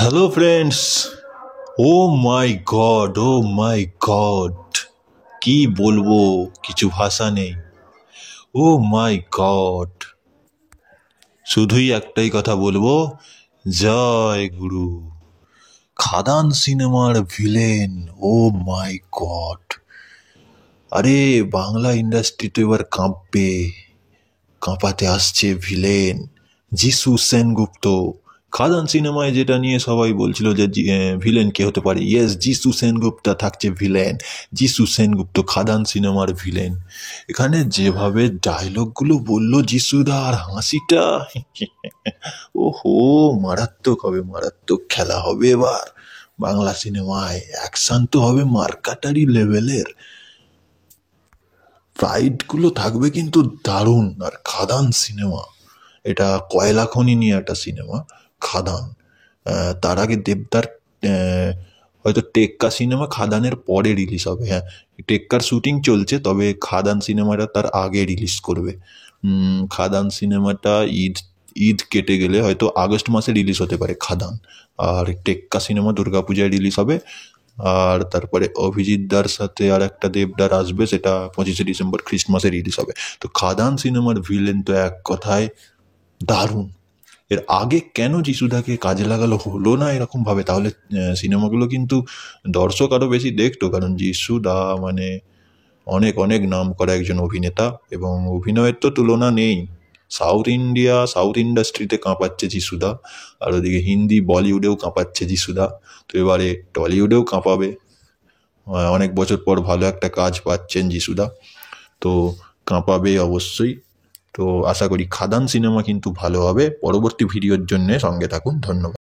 Hello friends. Oh my god, কি বলবো, কিছু ভাষা নেই। ও মাই গড, শুধুই একটাই কথা বলবো, জয় গুরু। খাদান সিনেমার ভিলেন, ও মাই গড। আরে বাংলা ইন্ডাস্ট্রি তো এবার কাঁপবে, কাঁপাতে আসছে ভিলেন যিশু সেনগুপ্ত। খাদান সিনেমায় যেটা নিয়ে সবাই বলছিল যে ভিলেন কে হতে পারে, ইয়েস, যিশু সেনগুপ্ত থাকছে ভিলেন। যিশু সেনগুপ্ত খাদান সিনেমার ভিলেন। এখানে যেভাবে ডায়লগগুলো বললো যিশুদা, আর হাসিটা, ওহো, মারাত্মক হবে, মারাত্মক খেলা হবে এবার বাংলা সিনেমায়। অ্যাকশন তো হবে মার্কাটারি লেভেলের, ফাইটগুলো থাকবে কিন্তু দারুণ। আর খাদান সিনেমা, এটা কয়লা খনি নিয়ে একটা সিনেমা, খাদান। তার আগে দেবদার, হয়তো টেক্কা সিনেমা খাদানের পরে রিলিজ হবে। হ্যাঁ, টেক্কার শুটিং চলছে, তবে খাদান সিনেমাটা তার আগে রিলিজ করবে। খাদান সিনেমাটা ঈদ ঈদ কেটে গেলে হয়তো আগস্ট মাসে রিলিজ হতে পারে খাদান। আর টেক্কা সিনেমা দুর্গাপূজায় রিলিজ হবে। আর তারপরে অভিজিৎ দার সাথে আর একটা দেবদার আসবে, সেটা 25শে ডিসেম্বর খ্রিস্টমাসে রিলিজ হবে। তো খাদান সিনেমার ভিলেন তো এক কথায় দারুণ। এর আগে কেন যিশুদাকে কাজে লাগালো হলো না এরকম ভাবে, তাহলে সিনেমাগুলো কিন্তু দর্শক আরো বেশি দেখতো। কারণ যিশুদা মানে অনেক অনেক নাম করা একজন অভিনেতা, এবং অভিনয়ের তো তুলনা নেই। সাউথ ইন্ডাস্ট্রিতে কাঁপাচ্ছে যিশুদা, আর ওদিকে হিন্দি বলিউডেও কাঁপাচ্ছে যিশুদা। তো এবারে টলিউডেও কাঁপাবে। অনেক বছর পর ভালো একটা কাজ পাচ্ছেন যিশুদা, তো কাঁপাবে অবশ্যই। তো আশা করি খাদান সিনেমা কিন্তু ভালো হবে। পরবর্তী ভিডিওর জন্য সঙ্গে থাকুন। ধন্যবাদ।